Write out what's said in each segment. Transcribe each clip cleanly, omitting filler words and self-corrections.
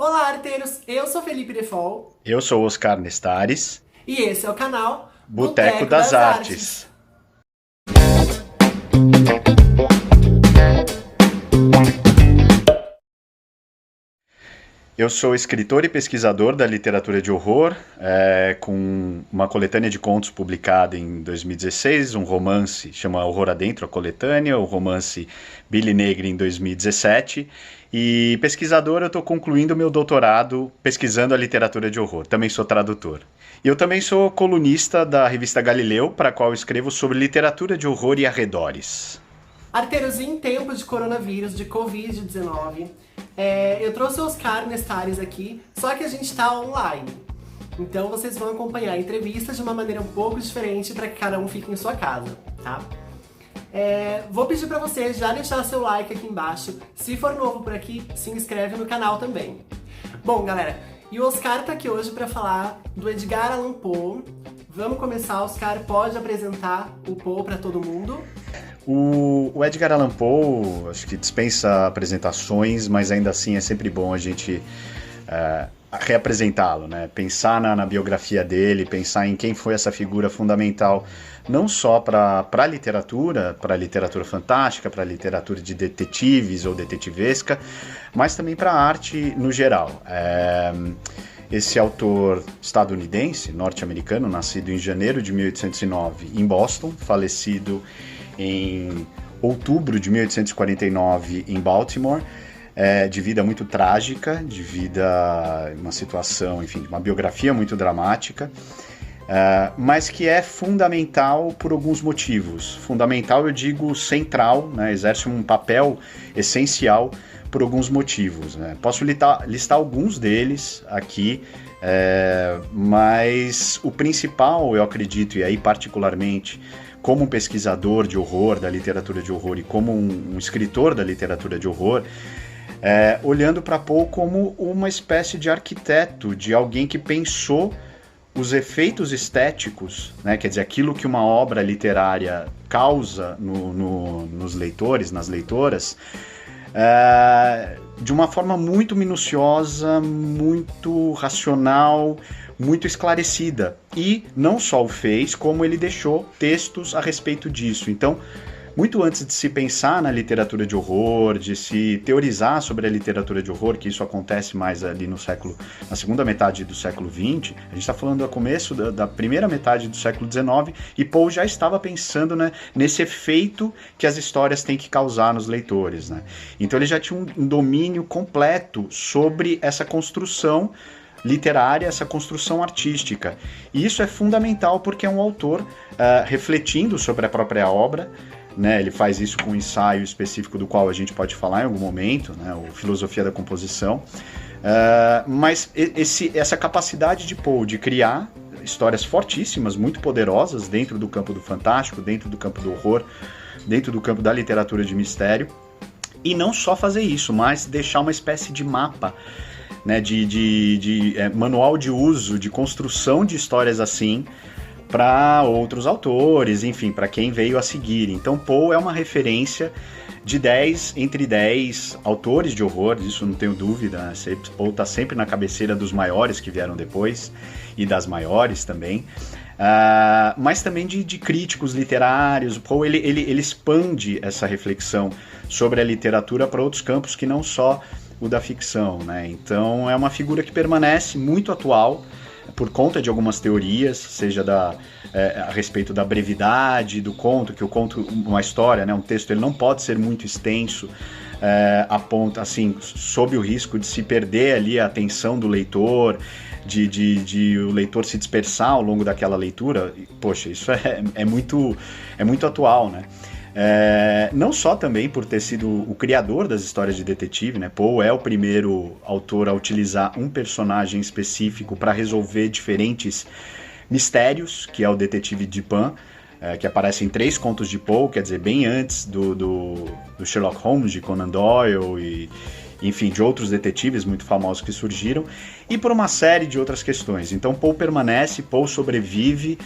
Olá, arteiros! Eu sou Felipe Defol Eu sou Oscar Nestares, e esse é o canal Boteco Boteco das das Artes. Artes. Eu sou escritor e pesquisador da literatura de horror, com uma coletânea de contos publicada em 2016, um romance chama Horror Adentro, a coletânea, o romance Billy Negri em 2017. E pesquisador, eu estou concluindo meu doutorado pesquisando a literatura de horror. Também sou tradutor. E eu também sou colunista da revista Galileu, para a qual eu escrevo sobre literatura de horror e arredores. Arteiros, em tempos de coronavírus, de Covid-19, eu trouxe o Oscar Nestares aqui, só que a gente tá online. Então vocês vão acompanhar entrevistas de uma maneira um pouco diferente para que cada um fique em sua casa, tá? Vou pedir para você já deixar seu like aqui embaixo. Se for novo por aqui, se inscreve no canal também. Bom, galera, e o Oscar tá aqui hoje para falar do Edgar Allan Poe. Vamos começar, Oscar pode apresentar o Poe para todo mundo. O Edgar Allan Poe, acho que dispensa apresentações, mas ainda assim é sempre bom a gente reapresentá-lo, né? Pensar na biografia dele, pensar em quem foi essa figura fundamental, não só para a literatura fantástica, para a literatura de detetives ou detetivesca, mas também para a arte no geral. Esse autor estadunidense, norte-americano, nascido em janeiro de 1809 em Boston, falecido em outubro de 1849 em Baltimore, de vida muito trágica, de vida, uma situação, enfim, uma biografia muito dramática, mas que é fundamental por alguns motivos. Fundamental, eu digo central, né, exerce um papel essencial por alguns motivos, né? Posso listar alguns deles aqui, mas o principal, eu acredito, e aí particularmente como um pesquisador de horror, da literatura de horror, e como um escritor da literatura de horror, olhando para Poe como uma espécie de arquiteto, de alguém que pensou os efeitos estéticos, né, quer dizer, aquilo que uma obra literária causa nos leitores, nas leitoras, de uma forma muito minuciosa, muito racional, muito esclarecida. E não só o fez, como ele deixou textos a respeito disso. Então, muito antes de se pensar na literatura de horror, de se teorizar sobre a literatura de horror, que isso acontece mais ali na segunda metade do século XX, a gente está falando do começo da primeira metade do século XIX, e Poe já estava pensando, né, nesse efeito que as histórias têm que causar nos leitores, né? Então ele já tinha um domínio completo sobre essa construção literária, essa construção artística. E isso é fundamental porque é um autor refletindo sobre a própria obra, né? Ele faz isso com um ensaio específico do qual a gente pode falar em algum momento, né? O Filosofia da Composição. Mas essa capacidade de Poe de criar histórias fortíssimas, muito poderosas dentro do campo do fantástico, dentro do campo do horror, dentro do campo da literatura de mistério, e não só fazer isso, mas deixar uma espécie de mapa, né, de manual de uso, de construção de histórias assim, para outros autores, enfim, para quem veio a seguir. Então Poe é uma referência de entre 10 autores de horror, isso não tenho dúvida, né? Poe está sempre na cabeceira dos maiores que vieram depois, e das maiores também, mas também de críticos literários. Poe ele expande essa reflexão sobre a literatura para outros campos que não só o da ficção, né? Então é uma figura que permanece muito atual, por conta de algumas teorias, seja a respeito da brevidade do conto, que o conto, uma história, né, um texto, ele não pode ser muito extenso, a ponto, assim, sob o risco de se perder ali a atenção do leitor, de o leitor se dispersar ao longo daquela leitura. Poxa, isso é muito atual, né? Não só também por ter sido o criador das histórias de detetive, né? Poe é o primeiro autor a utilizar um personagem específico para resolver diferentes mistérios, que é o detetive Dupin, que aparece em 3 contos de Poe, quer dizer, bem antes do Sherlock Holmes, de Conan Doyle enfim, de outros detetives muito famosos que surgiram, e por uma série de outras questões. Então Poe permanece, Poe sobrevive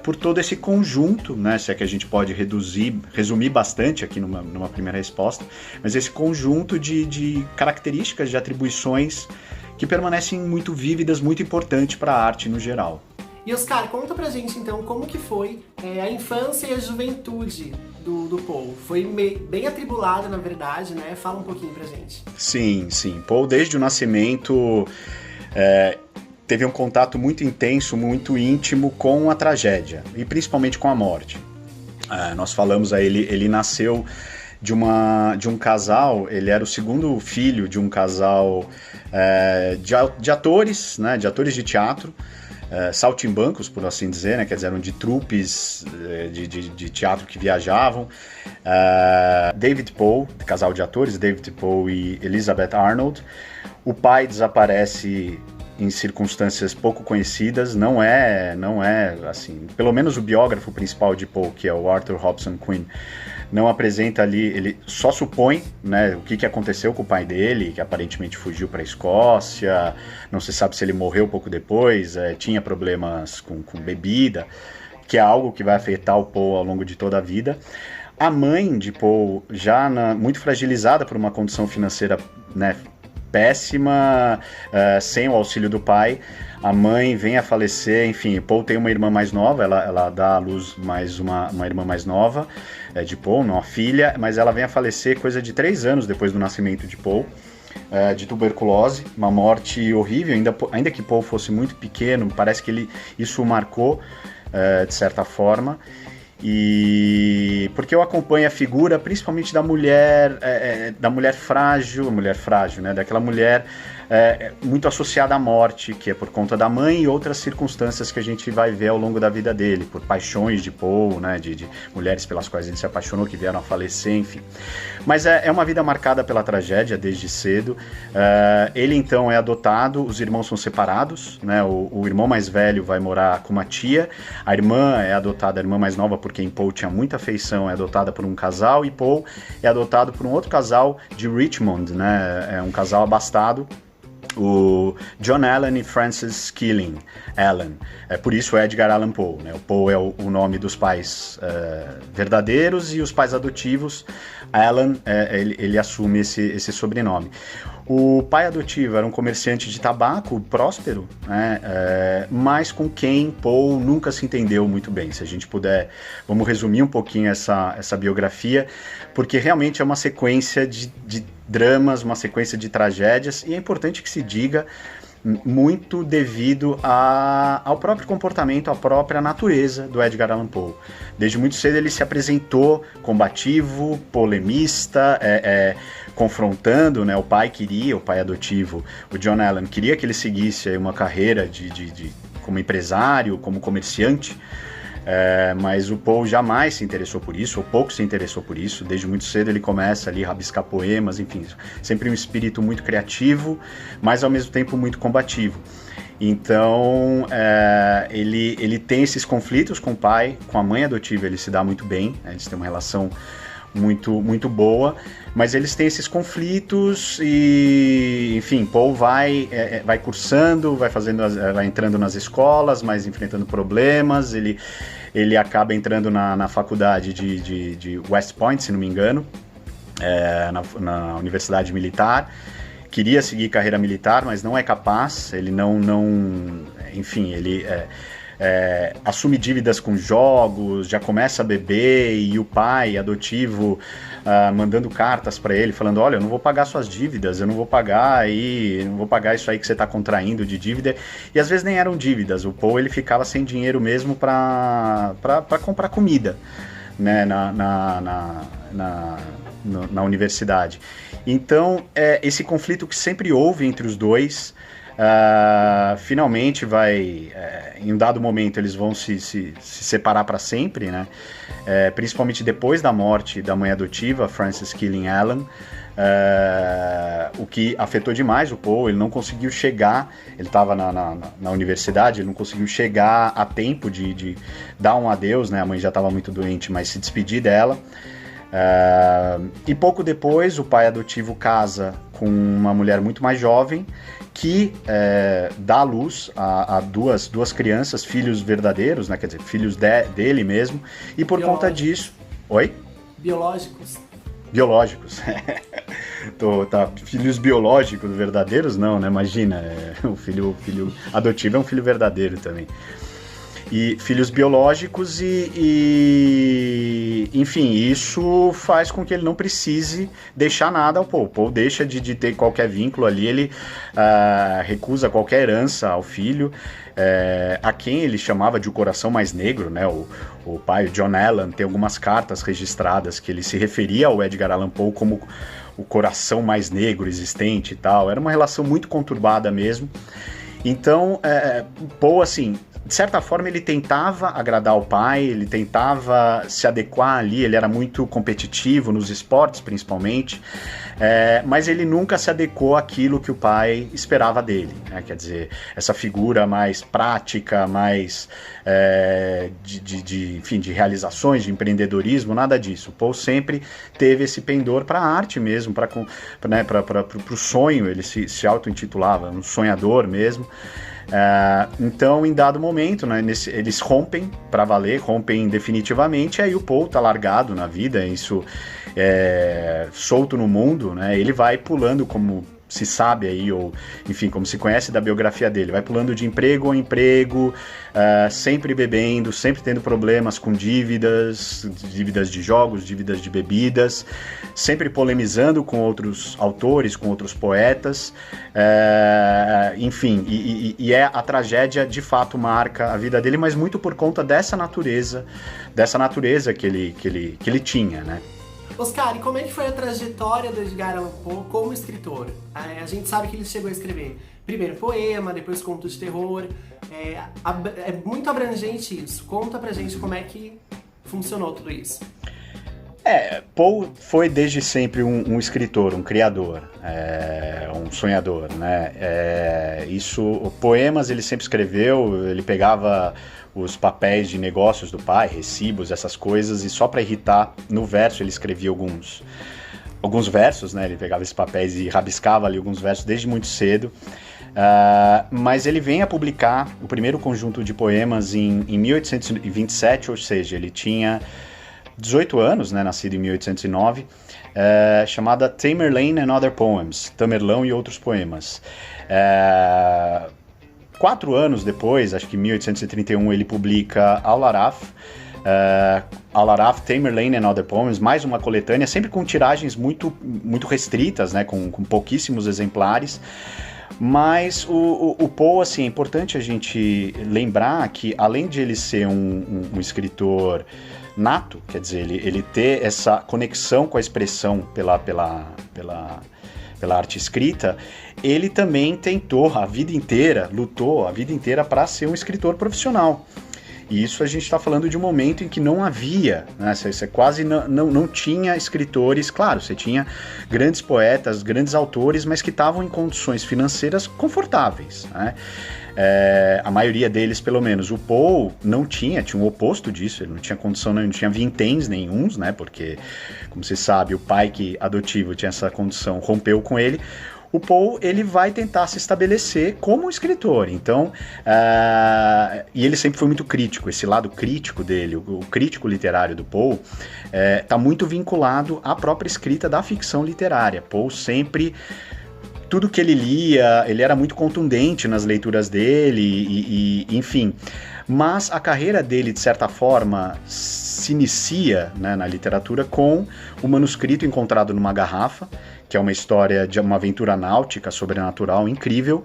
por todo esse conjunto, né, se é que a gente pode resumir bastante aqui numa primeira resposta, mas esse conjunto de características, de atribuições que permanecem muito vívidas, muito importantes para a arte no geral. E Oscar, conta pra gente então como que foi a infância e a juventude do Poe. Foi bem atribulado, na verdade, né? Fala um pouquinho pra gente. Sim. Poe, desde o nascimento, teve um contato muito intenso, muito íntimo com a tragédia, e principalmente com a morte. Nós falamos aí, ele nasceu de um casal, ele era o segundo filho de um casal de atores, né, de atores de teatro, saltimbancos, por assim dizer, né, quer dizer, eram de trupes de teatro que viajavam. David Poe, casal de atores, David Poe e Elizabeth Arnold. O pai desaparece em circunstâncias pouco conhecidas, não é assim, pelo menos o biógrafo principal de Poe, que é o Arthur Hobson Quinn, não apresenta ali, ele só supõe, né, o que aconteceu com o pai dele, que aparentemente fugiu para a Escócia, não se sabe se ele morreu pouco depois, tinha problemas com bebida, que é algo que vai afetar o Poe ao longo de toda a vida. A mãe de Poe, já muito fragilizada por uma condição financeira, né, péssima, sem o auxílio do pai, a mãe vem a falecer. Enfim, Poe tem uma irmã mais nova, ela dá à luz mais uma irmã mais nova de Poe, uma filha, mas ela vem a falecer coisa de 3 anos depois do nascimento de Poe, de tuberculose, uma morte horrível, ainda que Poe fosse muito pequeno, parece que isso o marcou de certa forma. E porque eu acompanho a figura principalmente da mulher frágil, né? Daquela mulher muito associada à morte, que é por conta da mãe, e outras circunstâncias que a gente vai ver ao longo da vida dele, por paixões de Poe, né? de mulheres pelas quais ele se apaixonou, que vieram a falecer, enfim. Mas é uma vida marcada pela tragédia desde cedo. Ele então é adotado, os irmãos são separados, né? O irmão mais velho vai morar com uma tia, a irmã é adotada, a irmã mais nova, por quem Poe tinha muita afeição, é adotada por um casal, e Poe é adotado por um outro casal de Richmond, né? É um casal abastado, o John Allan e Frances Keeling Allan. Por isso Edgar Allan Poe, né? O Poe é o nome dos pais verdadeiros, e os pais adotivos, Allan, ele assume esse sobrenome. O pai adotivo era um comerciante de tabaco próspero, né? Mas com quem Poe nunca se entendeu muito bem. Se a gente puder, vamos resumir um pouquinho essa biografia, porque realmente é uma sequência de dramas, uma sequência de tragédias, e é importante que se diga, muito devido ao próprio comportamento, à própria natureza do Edgar Allan Poe. Desde muito cedo ele se apresentou combativo, polemista, confrontando, né? O pai adotivo, o John Allan, queria que ele seguisse uma carreira como empresário, como comerciante, mas o Poe jamais se interessou por isso, ou pouco se interessou por isso. Desde muito cedo ele começa ali a rabiscar poemas, enfim, sempre um espírito muito criativo, mas ao mesmo tempo muito combativo. Então ele tem esses conflitos com o pai, com a mãe adotiva ele se dá muito bem, né? Eles têm uma relação muito, muito boa, mas eles têm esses conflitos e, enfim, Poe vai cursando, vai entrando nas escolas, mas enfrentando problemas. Ele acaba entrando na faculdade de West Point, se não me engano, na Universidade Militar. Queria seguir carreira militar, mas não é capaz. Ele enfim, ele assume dívidas com jogos, já começa a beber, e o pai adotivo mandando cartas para ele, falando: olha, eu não vou pagar suas dívidas, eu não vou pagar isso aí que você está contraindo de dívida. E às vezes nem eram dívidas, o Poe ele ficava sem dinheiro mesmo para comprar comida, né, na universidade. Então esse conflito que sempre houve entre os dois, finalmente em um dado momento eles vão se separar para sempre, né? Principalmente depois da morte da mãe adotiva, Frances Keeling Allan, o que afetou demais o Poe. Ele não conseguiu chegar, ele estava na universidade, ele não conseguiu chegar a tempo de dar um adeus, né? A mãe já estava muito doente, mas se despedir dela. E pouco depois, o pai adotivo casa com uma mulher muito mais jovem, que dá à luz a duas crianças, filhos verdadeiros, né? Quer dizer, filhos dele mesmo, e por conta disso... Oi? Biológicos. Biológicos. Filhos biológicos verdadeiros, não, né? Imagina, o filho adotivo é um filho verdadeiro também. E filhos biológicos enfim, isso faz com que ele não precise deixar nada ao Paul. Paul deixa de ter qualquer vínculo ali, ele recusa qualquer herança ao filho, a quem ele chamava de o coração mais negro, né? O pai, o John Allan, tem algumas cartas registradas que ele se referia ao Edgar Allan Poe como o coração mais negro existente e tal. Era uma relação muito conturbada mesmo. Então, Poe, assim, de certa forma ele tentava agradar o pai, ele tentava se adequar ali, ele era muito competitivo nos esportes principalmente, mas ele nunca se adequou àquilo que o pai esperava dele, né? Quer dizer, essa figura mais prática, mais enfim, de realizações, de empreendedorismo, nada disso. O Poe sempre teve esse pendor para a arte mesmo, para o sonho, ele se auto-intitulava um sonhador mesmo. Então, em dado momento, né, eles rompem para valer, rompem definitivamente, aí o Paul tá largado na vida, isso solto no mundo, né, ele vai pulando, como se sabe aí, ou enfim, como se conhece da biografia dele, vai pulando de emprego a emprego, sempre bebendo, sempre tendo problemas com dívidas de jogos, dívidas de bebidas, sempre polemizando com outros autores, com outros poetas, enfim, e a tragédia de fato marca a vida dele, mas muito por conta dessa natureza que ele tinha, né? Oscar, e como é que foi a trajetória do Edgar Allan Poe como escritor? A gente sabe que ele chegou a escrever primeiro poema, depois contos de terror. É muito abrangente isso. Conta pra gente como é que funcionou tudo isso. Poe foi desde sempre um escritor, um criador, um sonhador, né? Poemas ele sempre escreveu, ele pegava os papéis de negócios do pai, recibos, essas coisas, e só para irritar, no verso ele escrevia alguns versos, né? Ele pegava esses papéis e rabiscava ali alguns versos desde muito cedo. Mas ele vem a publicar o primeiro conjunto de poemas em 1827, ou seja, ele tinha 18 anos, né, nascido em 1809, chamada Tamerlane and Other Poems, Tamerlão e Outros Poemas. 4 anos depois, acho que em 1831, ele publica Al-Araf, Tamerlane and Other Poems, mais uma coletânea, sempre com tiragens muito, muito restritas, né, com pouquíssimos exemplares. Mas o Poe, assim, é importante a gente lembrar que, além de ele ser um escritor nato, quer dizer, ele ter essa conexão com a expressão pela arte escrita, ele também lutou a vida inteira para ser um escritor profissional. E isso a gente está falando de um momento em que não havia, né? Você quase não tinha escritores. Claro, você tinha grandes poetas, grandes autores, mas que estavam em condições financeiras confortáveis, né? A maioria deles, pelo menos. O Poe não tinha o oposto disso, ele não tinha condição, não tinha vinténs nenhuns, né? Porque, como você sabe, o pai adotivo tinha essa condição, rompeu com ele. O Poe, ele vai tentar se estabelecer como escritor, então, e ele sempre foi muito crítico, esse lado crítico dele, o crítico literário do Poe, está muito vinculado à própria escrita da ficção literária. Poe sempre, tudo que ele lia, ele era muito contundente nas leituras dele, enfim, mas a carreira dele, de certa forma, se inicia, né, na literatura com o manuscrito encontrado numa garrafa, que é uma história de uma aventura náutica sobrenatural incrível,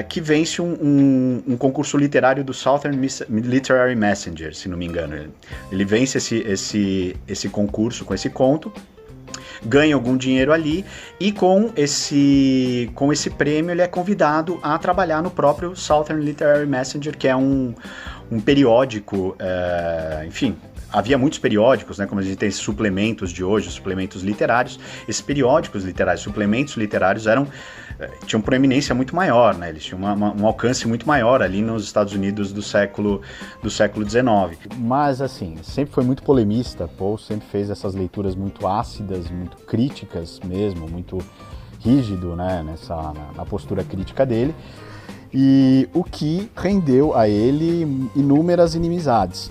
que vence um concurso literário do Southern Literary Messenger, se não me engano. Ele vence esse concurso com esse conto, ganha algum dinheiro ali, e com esse prêmio ele é convidado a trabalhar no próprio Southern Literary Messenger, que é um periódico, enfim. Havia muitos periódicos, né, como a gente tem esses suplementos de hoje, suplementos literários. Esses periódicos literários, suplementos literários eram tinham proeminência muito maior, né? Eles tinham um alcance muito maior ali nos Estados Unidos do século XIX. Mas, assim, sempre foi muito polemista. Poe sempre fez essas leituras muito ácidas, muito críticas mesmo, muito rígido, né, na postura crítica dele. E o que rendeu a ele inúmeras inimizades.